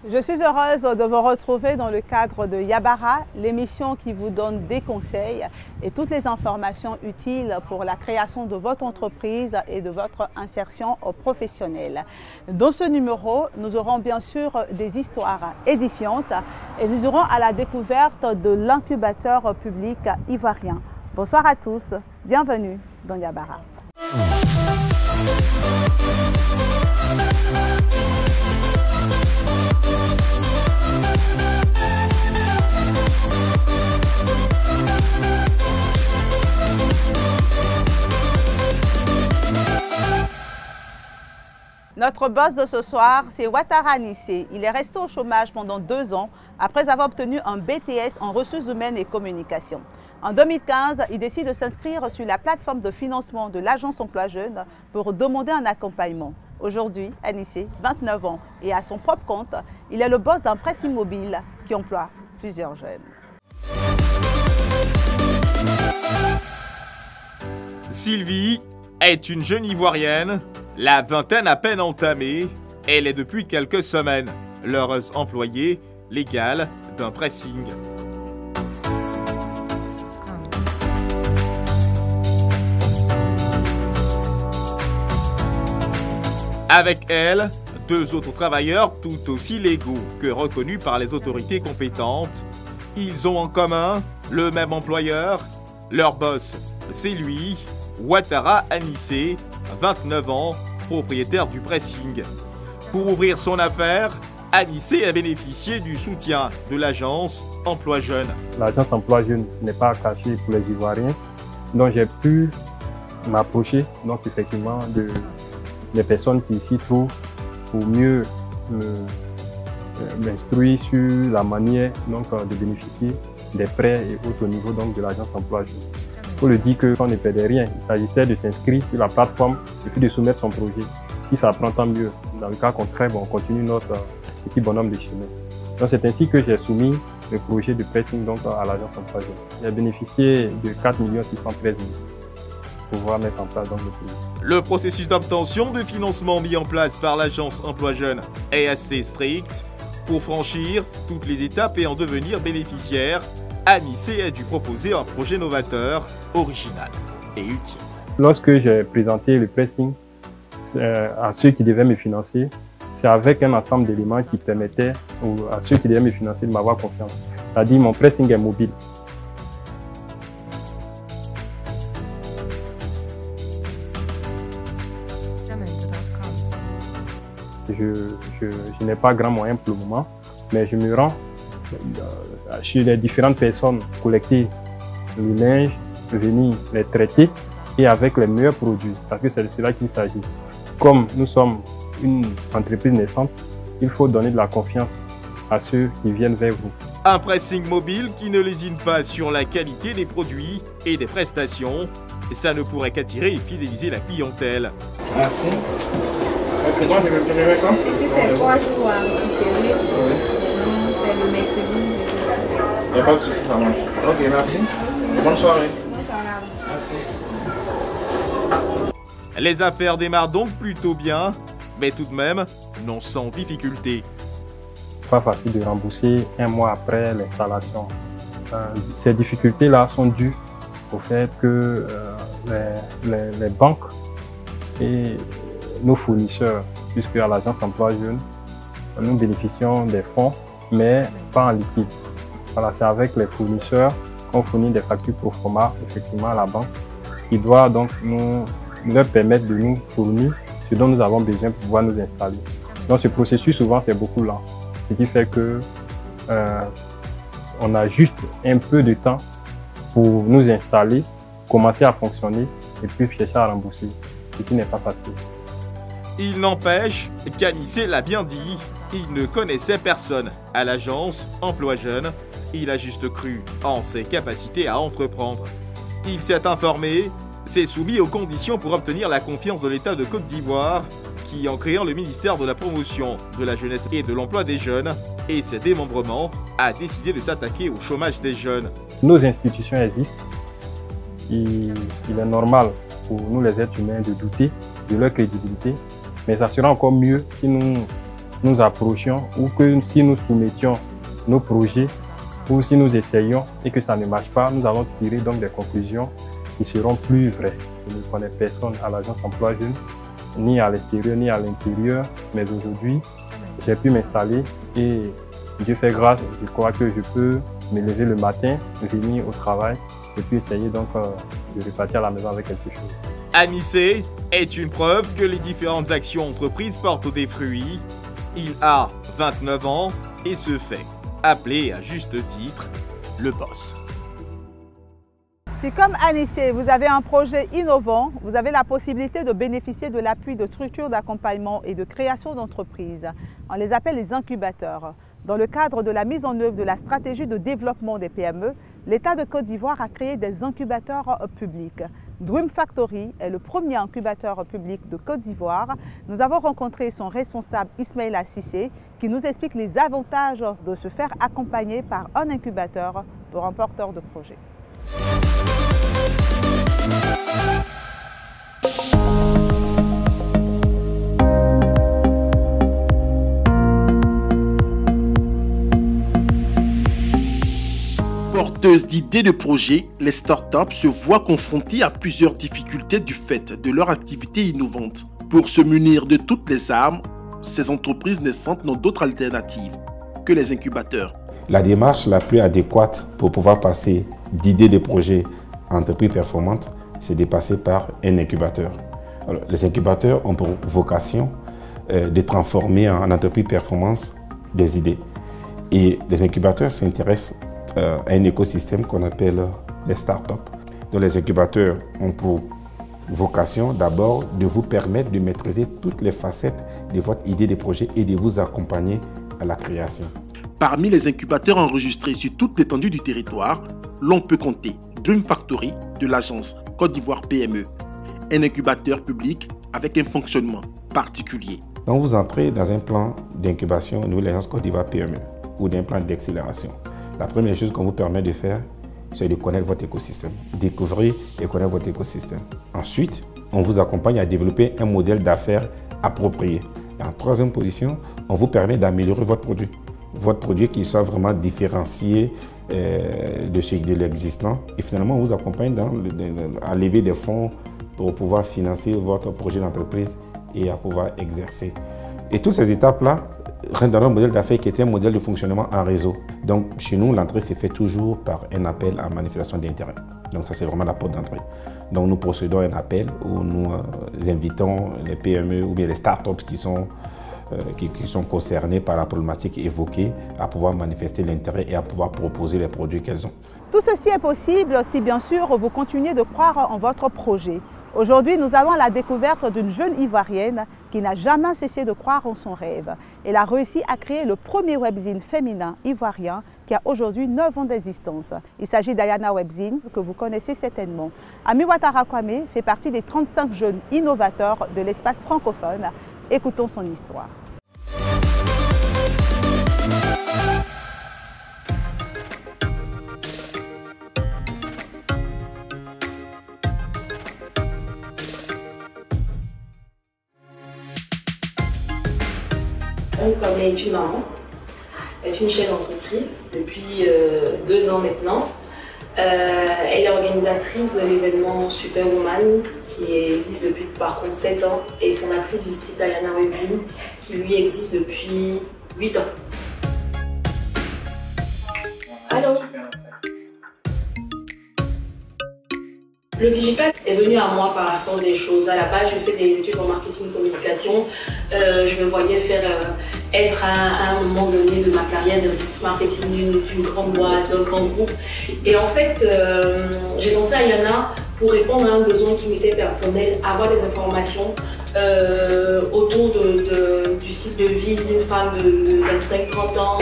Je suis heureuse de vous retrouver dans le cadre de Yabara, l'émission qui vous donne des conseils et toutes les informations utiles pour la création de votre entreprise et de votre insertion professionnelle. Dans ce numéro, nous aurons bien sûr des histoires édifiantes et nous irons à la découverte de l'incubateur public ivoirien. Bonsoir à tous, bienvenue dans Yabara. Notre boss de ce soir, c'est Ouattara Nissé. Il est resté au chômage pendant 2 ans après avoir obtenu un BTS en ressources humaines et communication. En 2015, il décide de s'inscrire sur la plateforme de financement de l'Agence Emploi Jeune pour demander un accompagnement. Aujourd'hui, Anissé, 29 ans, et à son propre compte, il est le boss d'un pressing mobile qui emploie plusieurs jeunes. Sylvie est une jeune Ivoirienne, la vingtaine à peine entamée. Elle est depuis quelques semaines l'heureuse employée légale d'un pressing. Avec elle, 2 autres travailleurs tout aussi légaux que reconnus par les autorités compétentes. Ils ont en commun le même employeur. Leur boss, c'est lui, Ouattara Nissé, 29 ans, propriétaire du pressing. Pour ouvrir son affaire, Nissé a bénéficié du soutien de l'agence Emploi Jeune. L'agence Emploi Jeune n'est pas cachée pour les Ivoiriens, donc j'ai pu m'approcher effectivement des personnes qui s'y trouvent pour mieux m'instruire sur la manière de bénéficier des prêts et autres au niveau de l'agence Emploi Jeune. Il faut le dire qu'on ne perdait rien. Il s'agissait de s'inscrire sur la plateforme et puis de soumettre son projet. Si ça prend, tant mieux. Dans le cas contraire, on continue notre petit bonhomme de chemin. Donc c'est ainsi que j'ai soumis le projet de pressing à l'agence Emploi Jeune. J'ai bénéficié de 4 613 000 pour pouvoir mettre en place le projet. Le processus d'obtention de financement mis en place par l'agence Emploi Jeune est assez strict. Pour franchir toutes les étapes et en devenir bénéficiaire, Nissé a dû proposer un projet novateur, original et utile. Lorsque j'ai présenté le pressing à ceux qui devaient me financer, c'est avec un ensemble d'éléments qui permettaient à ceux qui devaient me financer de m'avoir confiance. C'est-à-dire mon pressing est mobile. Je n'ai pas grand moyen pour le moment, mais je me rends chez les différentes personnes, collecter le linge, venir les traiter et avec les meilleurs produits, parce que c'est de cela qu'il s'agit. Comme nous sommes une entreprise naissante, il faut donner de la confiance à ceux qui viennent vers vous. Un pressing mobile qui ne lésine pas sur la qualité des produits et des prestations. Ça ne pourrait qu'attirer et fidéliser la clientèle. Merci. Ok, donc je vais te lever quand? Ici c'est 3 jours à récupérer. Oui. C'est le mercredi. Il n'y a pas de souci, ça marche. Ok, merci. Bonne soirée. Bonne soirée. Merci. Les affaires démarrent donc plutôt bien, mais tout de même, non sans difficulté. Pas facile de rembourser 1 mois après l'installation. Ces difficultés-là sont dues au fait que les banques et nos fournisseurs, puisque à l'agence Emploi Jeune, nous bénéficions des fonds, mais pas en liquide. Voilà, c'est avec les fournisseurs qu'on fournit des factures pro forma, effectivement, à la banque, qui doit donc nous leur permettre de nous fournir ce dont nous avons besoin pour pouvoir nous installer. Donc ce processus, souvent, c'est beaucoup lent. Ce qui fait que on a juste un peu de temps pour nous installer, commencer à fonctionner et puis chercher à rembourser, ce qui n'est pas facile. Il n'empêche qu'Nissé l'a bien dit, il ne connaissait personne à l'agence Emploi Jeune. Il a juste cru en ses capacités à entreprendre. Il s'est informé, s'est soumis aux conditions pour obtenir la confiance de l'État de Côte d'Ivoire, qui, en créant le ministère de la Promotion de la Jeunesse et de l'Emploi des Jeunes et ses démembrements, a décidé de s'attaquer au chômage des jeunes. Nos institutions existent. Il est normal pour nous les êtres humains de douter de leur crédibilité, mais ça sera encore mieux si nous nous approchions ou que si nous soumettions nos projets ou si nous essayons et que ça ne marche pas, nous allons tirer donc des conclusions qui seront plus vraies. Je ne connais personne à l'agence emploi jeune, ni à l'extérieur ni à l'intérieur, mais aujourd'hui, j'ai pu m'installer et Dieu fait grâce, je crois que je peux me lever le matin, venir au travail et puis essayer donc de repartir à la maison avec quelque chose. Anissé est une preuve que les différentes actions entreprises portent des fruits. Il a 29 ans et se fait appeler à juste titre le boss. Si comme Anissé, vous avez un projet innovant, vous avez la possibilité de bénéficier de l'appui de structures d'accompagnement et de création d'entreprises. On les appelle les incubateurs. Dans le cadre de la mise en œuvre de la stratégie de développement des PME, l'État de Côte d'Ivoire a créé des incubateurs publics. Dream Factory est le premier incubateur public de Côte d'Ivoire. Nous avons rencontré son responsable Ismaïla Cissé qui nous explique les avantages de se faire accompagner par un incubateur pour un porteur de projet. Porteuses d'idées de projets, les startups se voient confrontées à plusieurs difficultés du fait de leur activité innovante. Pour se munir de toutes les armes, ces entreprises naissantes n'ont d'autre alternative que les incubateurs. La démarche la plus adéquate pour pouvoir passer d'idées de projets à entreprises performantes, c'est de passer par un incubateur. Alors, les incubateurs ont pour vocation de transformer en entreprise performance des idées. Et les incubateurs s'intéressent à un écosystème qu'on appelle les startups. Donc les incubateurs ont pour vocation d'abord de vous permettre de maîtriser toutes les facettes de votre idée de projet et de vous accompagner à la création. Parmi les incubateurs enregistrés sur toute l'étendue du territoire, l'on peut compter Dream Factory de l'agence Côte d'Ivoire PME, un incubateur public avec un fonctionnement particulier. Donc vous entrez dans un plan d'incubation au niveau de l'agence Côte d'Ivoire PME ou d'un plan d'accélération. La première chose qu'on vous permet de faire, c'est de connaître votre écosystème, découvrir et connaître votre écosystème. Ensuite, on vous accompagne à développer un modèle d'affaires approprié. Et en troisième position, on vous permet d'améliorer votre produit. Votre produit qui soit vraiment différencié de l'existant. Et finalement, on vous accompagne à lever des fonds pour pouvoir financer votre projet d'entreprise et à pouvoir exercer. Et toutes ces étapes-là rentrent dans un modèle d'affaires qui était un modèle de fonctionnement en réseau. Donc, chez nous, l'entrée se fait toujours par un appel à manifestation d'intérêt. Donc, ça, c'est vraiment la porte d'entrée. Donc, nous procédons à un appel où nous invitons les PME ou bien les startups qui sont concernées par la problématique évoquée à pouvoir manifester l'intérêt et à pouvoir proposer les produits qu'elles ont. Tout ceci est possible si, bien sûr, vous continuez de croire en votre projet. Aujourd'hui, nous avons la découverte d'une jeune Ivoirienne qui n'a jamais cessé de croire en son rêve. Elle a réussi à créer le premier webzine féminin ivoirien qui a aujourd'hui 9 ans d'existence. Il s'agit d'Ayana Webzine, que vous connaissez certainement. Ami Ouattara Kwame fait partie des 35 jeunes innovateurs de l'espace francophone. Écoutons son histoire. Comme elle est une maman, elle est une chef d'entreprise depuis 2 ans maintenant. Elle est organisatrice de l'événement Superwoman qui existe depuis par contre 7 ans et fondatrice du site Ayana Webzine qui lui existe depuis 8 ans. Alors, le digital est venu à moi par la force des choses. À la base, j'ai fait des études en marketing et communication. Je me voyais être à un moment donné de ma carrière de marketing d'une grande boîte, d'un grand groupe. Et en fait, j'ai lancé Ayana pour répondre à un besoin qui m'était personnel, avoir des informations autour du style de vie d'une femme de 25-30 ans.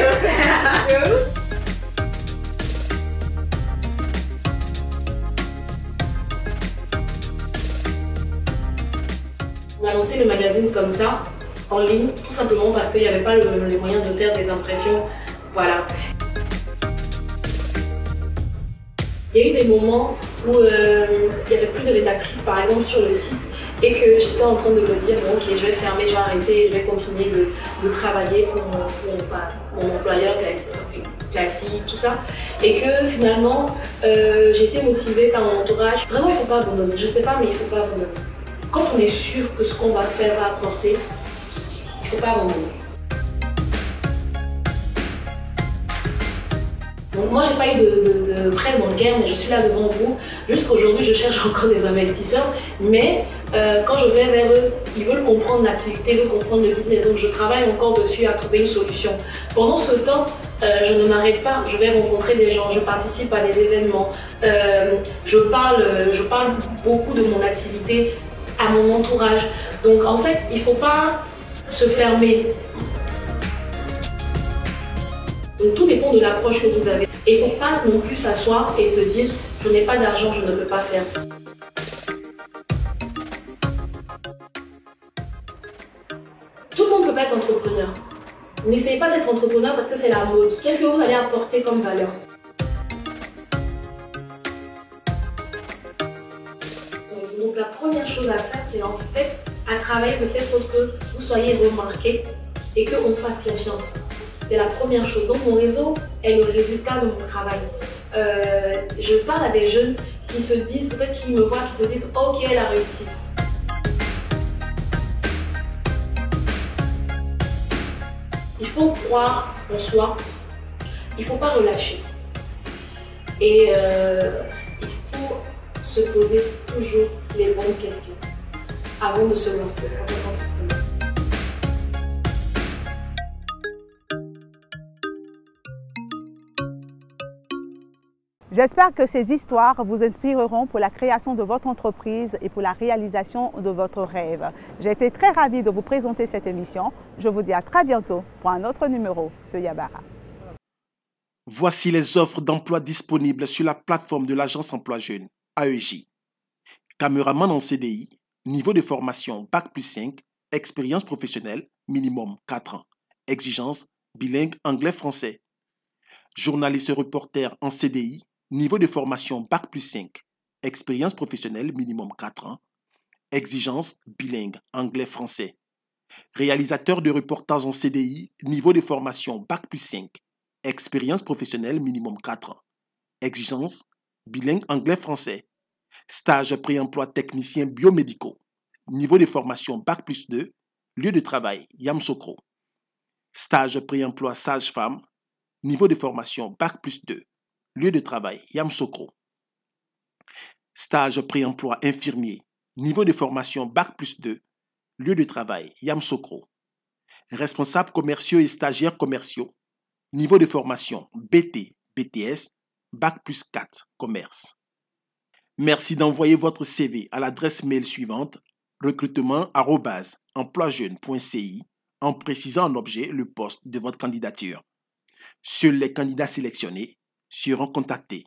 On a lancé le magazine comme ça, en ligne, tout simplement parce qu'il n'y avait pas les moyens de faire des impressions. Voilà. Il y a eu des moments où il n'y avait plus de rédactrices, par exemple, sur le site. et que j'étais en train de me dire bon, ok, je vais fermer, je vais arrêter, je vais continuer de travailler pour mon employeur classique, tout ça. Et que finalement, j'ai été motivée par mon entourage. Vraiment, il ne faut pas abandonner. Je ne sais pas, mais il ne faut pas abandonner. Quand on est sûr que ce qu'on va faire va apporter, il ne faut pas abandonner. Donc moi, je n'ai pas eu de prêt bancaire, mais je suis là devant vous. Jusqu'à aujourd'hui, je cherche encore des investisseurs. Mais quand je vais vers eux, ils veulent comprendre l'activité, ils veulent comprendre le business. Donc je travaille encore dessus à trouver une solution. Pendant ce temps, je ne m'arrête pas. Je vais rencontrer des gens, je participe à des événements. Je parle beaucoup de mon activité à mon entourage. Donc en fait, il ne faut pas se fermer. Donc tout dépend de l'approche que vous avez. Et il ne faut pas non plus s'asseoir et se dire je n'ai pas d'argent, je ne peux pas faire. Tout le monde ne peut pas être entrepreneur. N'essayez pas d'être entrepreneur parce que c'est la mode. Qu'est-ce que vous allez apporter comme valeur? Donc la première chose à faire, c'est en fait à travailler de telle sorte que vous soyez remarqué et qu'on fasse confiance. C'est la première chose. Donc mon réseau est le résultat de mon travail. Je parle à des jeunes qui se disent, peut-être qu'ils me voient, qui se disent ok, elle a réussi. Il faut croire en soi, il ne faut pas relâcher. Et il faut se poser toujours les bonnes questions avant de se lancer. J'espère que ces histoires vous inspireront pour la création de votre entreprise et pour la réalisation de votre rêve. J'ai été très ravie de vous présenter cette émission. Je vous dis à très bientôt pour un autre numéro de Yabara. Voici les offres d'emploi disponibles sur la plateforme de l'agence Emploi Jeune, AEJ. Caméraman en CDI, niveau de formation Bac+5, expérience professionnelle, minimum 4 ans. Exigence, bilingue anglais-français. Journaliste reporter en CDI, niveau de formation Bac+5, expérience professionnelle minimum 4 ans, exigence bilingue anglais-français. Réalisateur de reportage en CDI, niveau de formation Bac+5, expérience professionnelle minimum 4 ans, exigence bilingue anglais-français. Stage pré-emploi technicien biomédicaux, niveau de formation Bac+2, lieu de travail Yamoussoukro. Stage pré-emploi sage-femme, niveau de formation Bac+2, lieu de travail Yamoussoukro. Stage pré-emploi infirmier, niveau de formation Bac+2, lieu de travail Yamoussoukro. Responsables commerciaux et stagiaires commerciaux, niveau de formation BT, BTS, Bac+4, commerce. Merci d'envoyer votre CV à l'adresse mail suivante recrutement@emploijeune.ci en précisant en objet le poste de votre candidature. Seuls les candidats sélectionnés seront contactés.